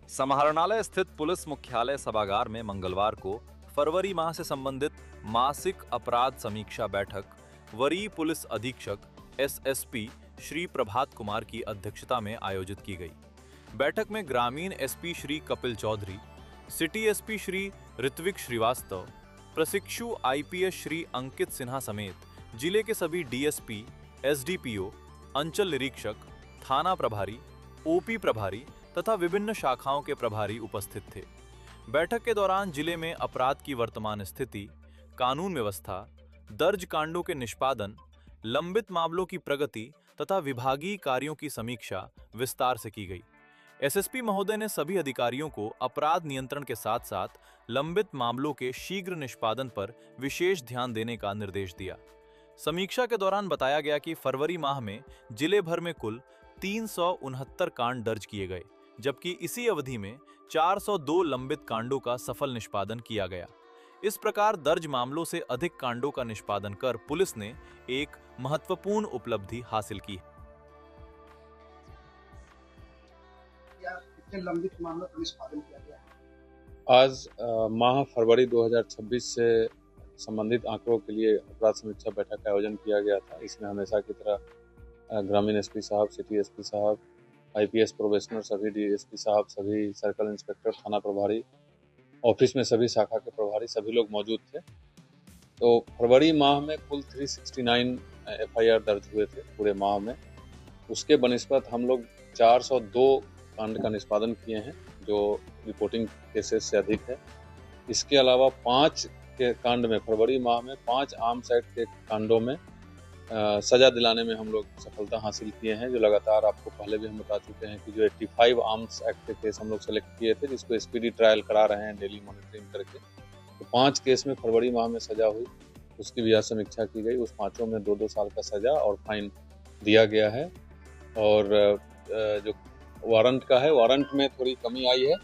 समाहरणालय स्थित पुलिस मुख्यालय सभागार में मंगलवार को फरवरी माह से संबंधित मासिक अपराध समीक्षा बैठक वरीय पुलिस अधीक्षक एसएसपी श्री प्रभात कुमार की अध्यक्षता में आयोजित की गई। बैठक में ग्रामीण SP Shri Kapil Chaudhary, city SP Shri Ritwik Srivastava, प्रशिक्षु आईपीएस श्री अंकित सिन्हा समेत जिले के सभी डीएसपी, एसडीपीओ, अंचल निरीक्षक, थाना प्रभारी, ओपी प्रभारी तथा विभिन्न शाखाओं के प्रभारी उपस्थित थे। बैठक के दौरान जिले में अपराध की वर्तमान स्थिति, कानून व्यवस्था, दर्ज कांडों के निष्पादन, लंबित मामलों की प्रगति तथा विभागीय कार्यों की समीक्षा विस्तार से की गई। एसएसपी महोदय ने सभी अधिकारियों को अपराध नियंत्रण के साथ साथ लंबित मामलों के शीघ्र निष्पादन पर विशेष ध्यान देने का निर्देश दिया। समीक्षा के दौरान बताया गया कि फरवरी माह में जिले भर में कुल 369 कांड दर्ज किए गए, जबकि इसी अवधि में 402 लंबित कांडों का सफल निष्पादन किया गया। इस प्रकार दर्ज मामलों से अधिक कांडों का निष्पादन कर पुलिस ने एक महत्वपूर्ण उपलब्धि हासिल की। कितने लंबित मामलों का निष्पादन किया गया है? आज माह फरवरी 2026 से संबंधित आंकड़ों के लिए अपराध समीक्षा बैठक का आयोजन किया गया था। इसमें हमेशा की तरह ग्रामीण एसपी साहब, सिटी एसपी साहब, आईपीएस प्रोबेशनर, सभी डीएसपी साहब, सभी सर्कल इंस्पेक्टर, थाना प्रभारी, ऑफिस में सभी शाखा के प्रभारी, सभी लोग मौजूद थे। तो फरवरी माह में कुल 369 एफआईआर दर्ज हुए थे पूरे माह में। उसके बनिस्पत हम लोग 402 कांड का निष्पादन किए हैं, जो रिपोर्टिंग केसेस से अधिक है। इसके अलावा 5 के कांड में फरवरी माह में 5 आर्म्स एक्ट के कांडों में सजा दिलाने में हम लोग सफलता हासिल किए हैं, जो लगातार आपको पहले भी हम बता चुके हैं कि जो 85 आर्म्स एक्ट के केस हम लोग सेलेक्ट किए थे, जिसको स्पीडी ट्रायल करा रहे हैं डेली मॉनिटरिंग करके। तो 5 केस में फरवरी माह में सजा हुई, उसकी भी आज समीक्षा की गई। उस 5 में 2-2 साल का सजा और फाइन दिया गया है। और जो वारंट का है, वारंट में थोड़ी कमी आई है,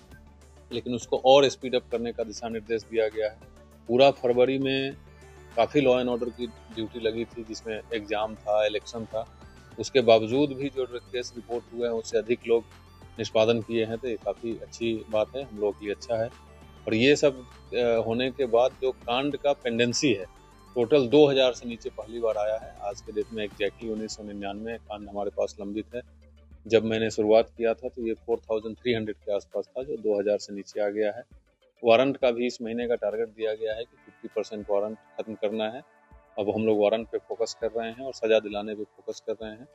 लेकिन उसको और स्पीड अप करने का दिशा निर्देश दिया गया है। पूरा फरवरी में काफ़ी लॉ एंड ऑर्डर की ड्यूटी लगी थी, जिसमें एग्जाम था, इलेक्शन था। उसके बावजूद भी जो केस रिपोर्ट हुए हैं उससे अधिक लोग निष्पादन किए हैं, तो ये काफ़ी अच्छी बात है, हम लोगों के लिए अच्छा है। और ये सब होने के बाद जो कांड का पेंडेंसी है, टोटल 2000 से नीचे पहली बार आया है। आज के डेट में एग्जैक्टली 1999 कांड हमारे पास लंबित है। जब मैंने शुरुआत किया था तो ये 4300 के आसपास था, जो 2000 से नीचे आ गया है। वारंट का भी इस महीने का टारगेट दिया गया है कि 50% वारंट खत्म करना है। अब हम लोग वारंट पे फोकस कर रहे हैं और सजा दिलाने पे फोकस कर रहे हैं।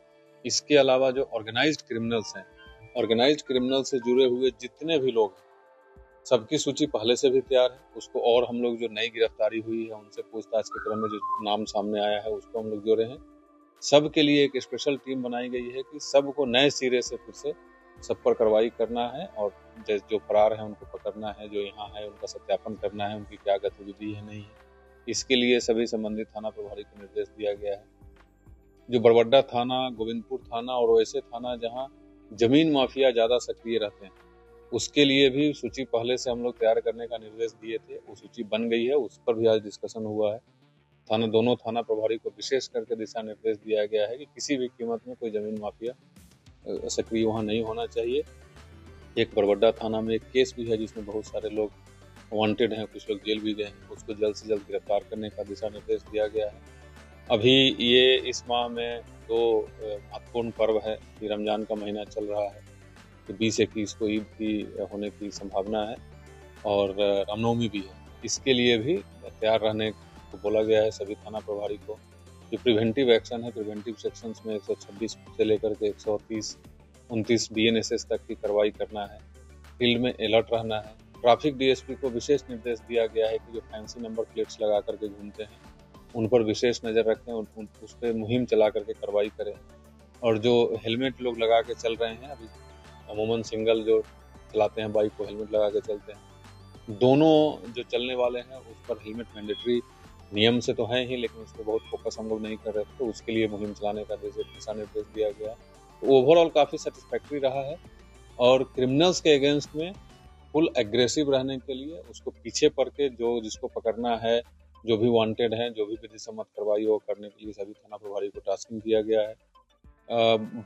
इसके अलावा जो ऑर्गेनाइज्ड क्रिमिनल्स हैं, ऑर्गेनाइज्ड क्रिमिनल से जुड़े हुए जितने भी लोग हैं, सबकी सूची पहले से भी तैयार है। उसको और हम लोग जो नई गिरफ्तारी हुई है उनसे पूछताछ के क्रम में जो नाम सामने आया है उसको हम लोग जोड़े हैं। सब के लिए एक स्पेशल टीम बनाई गई है कि सबको नए सिरे से फिर से सब पर कार्रवाई करना है, और जो फरार है उनको पकड़ना है, जो यहाँ है उनका सत्यापन करना है, उनकी क्या गतिविधि है नहीं है। इसके लिए सभी संबंधित थाना प्रभारी को निर्देश दिया गया है। जो बरबड्डा थाना, गोविंदपुर थाना और वैसे थाना जहाँ जमीन माफिया ज़्यादा सक्रिय रहते हैं, उसके लिए भी सूची पहले से हम लोग तैयार करने का निर्देश दिए थे। वो सूची बन गई है, उस पर भी आज डिस्कशन हुआ है। दोनों थाना प्रभारी को विशेष करके दिशा निर्देश दिया गया है कि किसी भी कीमत में कोई जमीन माफिया सक्रिय वहाँ नहीं होना चाहिए। एक बरबड्डा थाना में एक केस भी है जिसमें बहुत सारे लोग वांटेड हैं, कुछ लोग जेल भी गए हैं, उसको जल्द से जल्द गिरफ्तार करने का दिशा निर्देश दिया गया है। अभी ये इस माह में 2 महत्वपूर्ण पर्व है कि रमजान का महीना चल रहा है, तो 20-21 को ईद की होने की संभावना है, और रामनवमी भी है। इसके लिए भी तैयार रहने को बोला गया है सभी थाना प्रभारी को। जो प्रिवेंटिव एक्शन है, प्रिवेंटिव सेक्शंस में 126 से लेकर के 130-29 बीएनएसएस तक की कार्रवाई करना है। फील्ड में अलर्ट रहना है। ट्रैफिक डीएसपी को विशेष निर्देश दिया गया है कि जो फैंसी नंबर प्लेट्स लगा करके घूमते हैं उन पर विशेष नज़र रखें, उस पर मुहिम चला करके कार्रवाई करें। और जो हेलमेट लोग लगा के चल रहे हैं, अभी अमूमन सिंगल जो चलाते हैं बाइक को हेलमेट लगा के चलते हैं, दोनों जो चलने वाले हैं उस पर हेलमेट मैंडेटरी नियम से तो है ही, लेकिन उस पर बहुत फोकस हम लोग नहीं कर रहे थे, तो उसके लिए मुहिम चलाने का दिशा निर्देश दिया गया। तो ओवरऑल काफ़ी सेटिस्फैक्ट्री रहा है। और क्रिमिनल्स के अगेंस्ट में फुल एग्रेसिव रहने के लिए, उसको पीछे पड़ के जो जिसको पकड़ना है, जो भी वांटेड है, जो भी विधि सम्मत कार्रवाई हो करने के लिए सभी थाना प्रभारी को टास्किंग दिया गया है।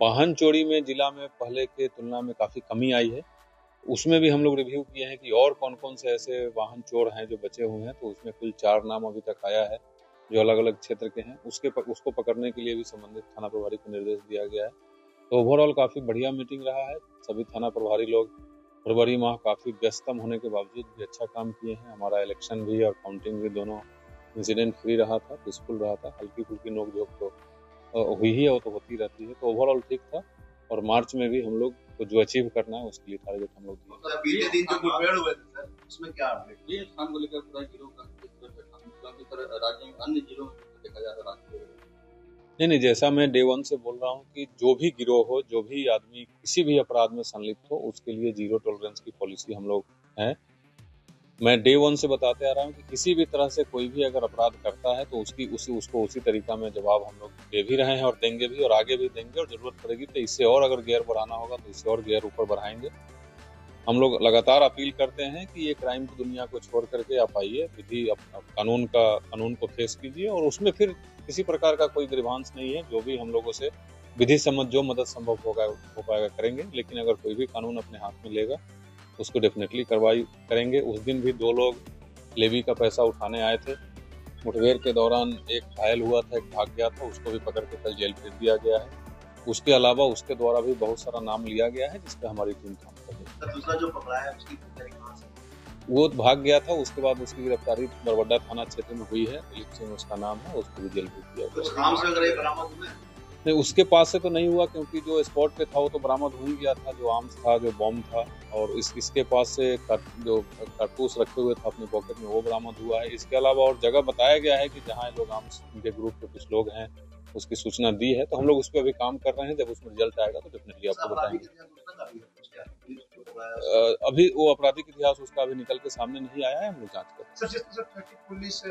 वाहन चोरी में जिला में पहले के तुलना में काफ़ी कमी आई है। उसमें भी हम लोग रिव्यू किए हैं कि और कौन कौन से ऐसे वाहन चोर हैं जो बचे हुए हैं, तो उसमें कुल 4 नाम अभी तक आया है जो अलग अलग क्षेत्र के हैं। उसको पकड़ने के लिए भी संबंधित थाना प्रभारी को निर्देश दिया गया है। तो ओवरऑल काफ़ी बढ़िया मीटिंग रहा है। सभी थाना प्रभारी लोग फरवरी माह काफ़ी व्यस्तम होने के बावजूद भी अच्छा काम किए हैं। हमारा इलेक्शन भी और काउंटिंग भी दोनों इंसिडेंट फ्री रहा था, पीसफुल रहा था। हल्की फुल्की नोक-झोंक तो हुई ही है, वो तो होती रहती है। तो ओवरऑल ठीक था और मार्च में भी हम लोग को जो अचीव करना है उसके लिए टारगेट हम लोग दिए। सर बीते दिन जो मुठभेड़ हुए थे सर, उसमें क्या अपडेट? ये स्थान को लेकर पूरा गिरोह का काफी तरह राज्य में अन्य जिलों में देखा जा रहा है। नहीं, जैसा मैं डे 1 से बोल रहा हूँ कि जो भी गिरोह हो, जो भी आदमी किसी भी अपराध में संलिप्त हो, उसके लिए जीरो टॉलरेंस की पॉलिसी हम लोग है। मैं डे 1 से बताते आ रहा हूँ कि किसी भी तरह से कोई भी अगर अपराध करता है तो उसको उसी तरीका में जवाब हम लोग दे भी रहे हैं और देंगे भी और आगे भी देंगे, और जरूरत पड़ेगी तो इससे और अगर गियर बढ़ाना होगा तो इससे और गियर ऊपर बढ़ाएंगे। हम लोग लगातार अपील करते हैं कि ये क्राइम की दुनिया को छोड़ करके आप आइए, विधि कानून को फेस कीजिए, और उसमें फिर किसी प्रकार का कोई ग्रीवांस नहीं है। जो भी हम लोगों से विधि सम्मत जो मदद संभव हो पाएगा करेंगे, लेकिन अगर कोई भी कानून अपने हाथ में लेगा उसको डेफिनेटली कार्रवाई करेंगे। उस दिन भी 2 लोग लेवी का पैसा उठाने आए थे। मुठभेड़ के दौरान एक घायल हुआ था, एक भाग गया था, उसको भी पकड़ के कल जेल भेज दिया गया है। उसके अलावा उसके द्वारा भी बहुत सारा नाम लिया गया है जिस पे हमारी टीम काम कर रही है। दूसरा जो पकड़ा है उसकी गिरफ्तारी कहाँ से? वो भाग गया था, उसके बाद उसकी गिरफ्तारी बरबड्डा थाना क्षेत्र में हुई है। दिलीप सिंह उसका नाम है, उसको भी जेल भेज दिया कुछ गया। आम से अगर ये बरामद हुए? नहीं, उसके पास से तो नहीं हुआ क्योंकि जो स्पॉट पे था वो तो बरामद हो ही गया था, जो आर्म्स था, जो बॉम्ब था, और इसके पास से जो कारतूस रखे हुए था अपने पॉकेट में वो बरामद हुआ है। इसके अलावा और जगह बताया गया है कि जहाँ लोग आर्म्स के ग्रुप के कुछ लोग हैं उसकी सूचना दी है, तो हम लोग उस पर अभी काम कर रहे हैं। जब उसमें रिजल्ट आएगा तो डेफिनेटली आपको बताएंगे। अभी वो आपराधिक इतिहास उसका अभी निकल के सामने नहीं आया है, हम लोग जांच कर रहे हैं। सर, जिस तरह से ट्रैफिक पुलिस